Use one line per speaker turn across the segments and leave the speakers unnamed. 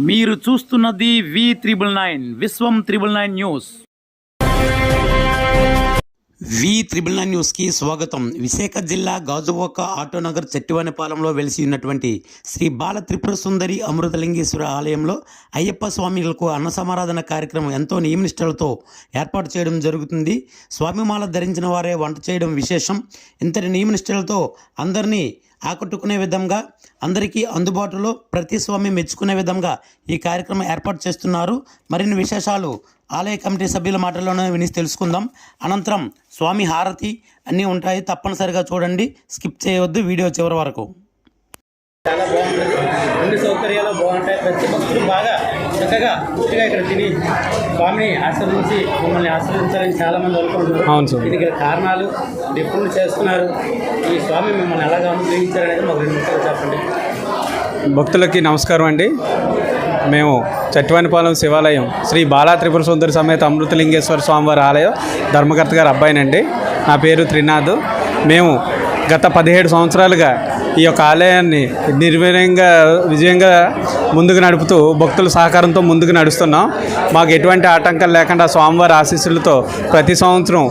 మీరు చూస్తున్నది V999 విశ్వం 999 news. V999 న్యూస్కి స్వాగతం. విశాఖ జిల్లా గాజువాక ఆటోనగర్ చెట్టివానిపాలెంలో వెలిసి ఉన్నటువంటి శ్రీ బాల త్రిపుర సుందరి అమృతలింగేశ్వర ఆలయంలో అయ్యప్ప స్వామిలకు అన్న సమారాధన కార్యక్రమం ఎంతో నియమనిష్టలతో ఏర్పాటు చేయడం జరుగుతుంది. స్వామిమాల ధరించిన వారే వంట చేయడం విశేషం. ఇంతటి నియమనిష్టలతో అందరినీ ఆకట్టుకునే విధంగా, అందరికీ అందుబాటులో, ప్రతి స్వామి మెచ్చుకునే విధంగా ఈ కార్యక్రమం ఏర్పాటు చేస్తున్నారు. మరిన్ని విశేషాలు ఆలయ కమిటీ సభ్యుల మాటల్లోనే విని తెలుసుకుందాం. అనంతరం స్వామి హారతి అన్నీ ఉంటాయి. తప్పనిసరిగా చూడండి, స్కిప్ చేయవద్దు వీడియో చివరి వరకు.
చాలా బాగుంటుంది. అన్ని సౌకర్యాలు బాగుంటాయి. ప్రతి భక్తులు బాగా చక్కగా పూర్తిగా ఇక్కడ తిని స్వామిని ఆశ్రయించి మమ్మల్ని ఆశ్రయించాలని చాలామంది అనుకుంటున్నారు. దీనికి కారణాలు ఎప్పుడు చేస్తున్నారు, ఈ స్వామి మిమ్మల్ని ఎలాగా అనుగ్రహించారనేది మాకు 2 నిమిషాలు చెప్పండి.
భక్తులకి నమస్కారం అండి. మేము చెట్టివానిపాలెం శివాలయం శ్రీ బాలా త్రిపుర సుందరి సమేత అమృతలింగేశ్వర స్వామివారి ఆలయం ధర్మకర్త గారు అబ్బాయినండి. నా పేరు త్రినాథ్. మేము గత 17 సంవత్సరాలుగా ఈ యొక్క ఆలయాన్ని విజయంగా ముందుకు నడుపుతూ భక్తుల సహకారంతో ముందుకు నడుస్తున్నాం. మాకు ఎటువంటి ఆటంకాలు లేకుండా స్వామివారి ఆశీస్సులతో ప్రతి సంవత్సరం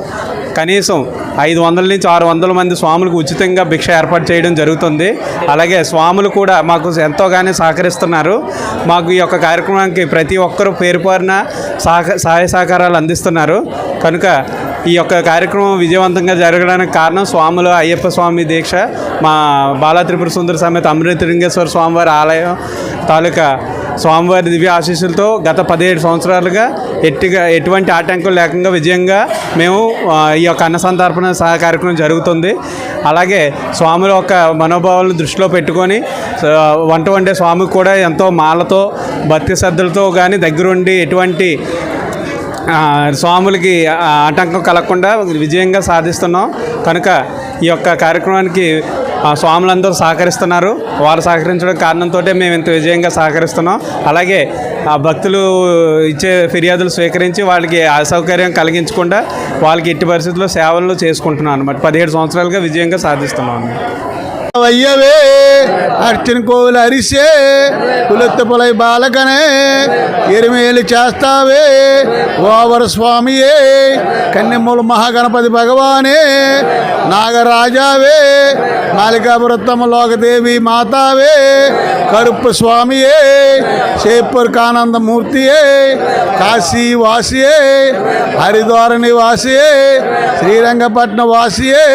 కనీసం 500 నుంచి 600 మంది స్వాములకు ఉచితంగా భిక్ష ఏర్పాటు చేయడం జరుగుతుంది. అలాగే స్వాములు కూడా మాకు ఎంతోగానే సహకరిస్తున్నారు. మాకు ఈ యొక్క కార్యక్రమానికి ప్రతి ఒక్కరూ పేరుపారిన సహాయ సహకారాలు అందిస్తున్నారు. కనుక ఈ యొక్క కార్యక్రమం విజయవంతంగా జరగడానికి కారణం స్వాములు అయ్యప్ప స్వామి దీక్ష, మా బాలా త్రిపుర సుందరి సమేత అమృతలింగేశ్వర స్వామివారి ఆలయం తాలూకా స్వామివారి దివ్య ఆశీస్సులతో గత 17 సంవత్సరాలుగా ఎటువంటి ఆటంకం లేకుండా విజయంగా మేము ఈ యొక్క అన్నసంతర్పణ కార్యక్రమం జరుగుతుంది. అలాగే స్వాముల యొక్క మనోభావాలను దృష్టిలో పెట్టుకొని వంట వండే స్వామికి కూడా ఎంతో మాలతో భక్తి శ్రద్ధలతో కానీ దగ్గరుండి ఎటువంటి స్వాములకి ఆటంకం కలగకుండా విజయంగా సాధిస్తున్నాం. కనుక ఈ యొక్క కార్యక్రమానికి స్వాములందరూ సహకరిస్తున్నారు. వారు సహకరించడం కారణంతో మేము ఇంత విజయంగా సహకరిస్తున్నాం. అలాగే ఆ భక్తులు ఇచ్చే ఫిర్యాదులు స్వీకరించి వాళ్ళకి అసౌకర్యం కలిగించకుండా వాళ్ళకి ఎట్టి పరిస్థితుల్లో సేవలు చేసుకుంటున్నాం అన్నమాట. 17 సంవత్సరాలుగా విజయంగా సాధిస్తున్నాం.
అయ్యవే అర్చన కోవిల అరిసే కులెత్త పొలై బాలకనే ఎరిమేలు చేస్తావే ఓవర స్వామియే కన్నెమ్మూల మహాగణపతి భగవానే నాగరాజావే మాలికాపురత్తమ్మ లోకదేవి మాతావే కరుప్పు స్వామియే షేపూర్ కానందమూర్తియే కాశీ వాసియే హరిద్వార నివాసియే శ్రీరంగపట్నం వాసియే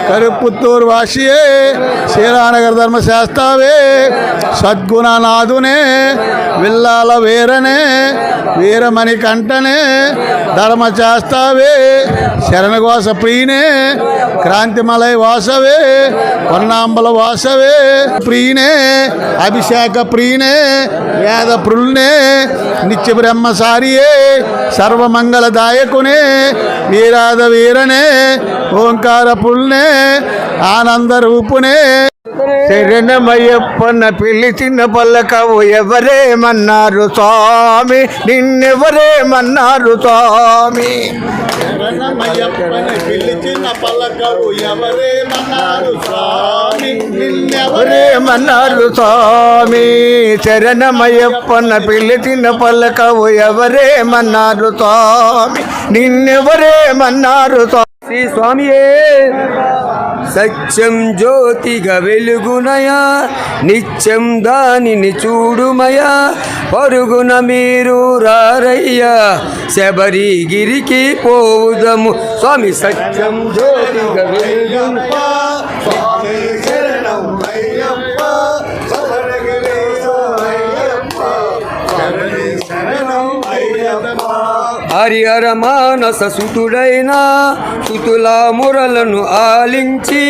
కరుపుత్తూరు వాసియే శ్రీరానగర్ ధర్మశాస్త్రావే సద్గుణనాథునే విల్లాల వీరనే వీరమణి కంఠనే ధర్మశాస్త్రావే శరణఘోష ప్రియనే క్రాంతిమలై వాసవే పొన్నాంబల వాసవే ప్రియనే అభిషేక ప్రియనే వేద ప్రుల్నే నిత్య బ్రహ్మసారియే సర్వమంగళదాయకునే వీరాద వీరనే ఓంకార పుల్నే ఆనంద రూపునే
శరణమయ్యప్పన్న పిలిచిన పల్లకవు ఎవరేమన్నారు స్వామి, నిన్నెవరేమన్నారు స్వామి.
శరణమయ్యప్పన్న పిలిచిన పల్లకవు ఎవరేమన్నారు స్వామి,
నిన్నెవరేమన్నారు స్వామి. శరణమయ్యప్పన్న పిలిచిన పల్లకవు ఎవరేమన్నారు స్వామి, నిన్నెవరేమన్నారు స్వామి. శ్రీ స్వామియే సత్యం జ్యోతిగా వెలుగునయా, నిత్యం దానిని చూడుమయా, పరుగున మీరు రారయ్యా, శబరిగిరికి పోవుదము స్వామి. సత్యం జ్యోతిగా వెలుగునయా, స్వామి శరణం అయ్యప్ప, హరిహర మానస సుతుడైన సుతుల మురలను ఆలించి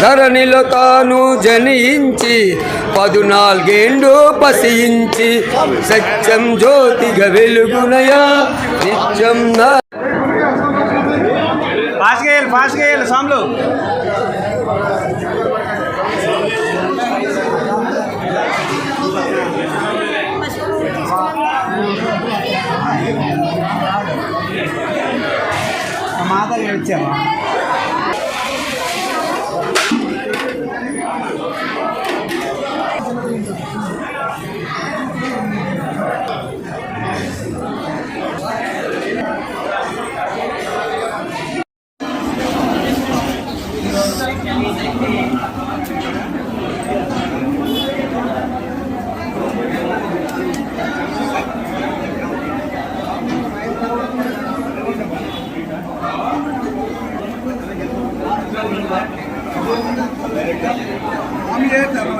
ధరణిలో తాను జనించి 14 పసియించి సత్యం జ్యోతిగా వెలుగునయా నిత్యం.
ఫాస్ట్ చేయాలి సాంలు. మాధవి వచ్చామా
చేత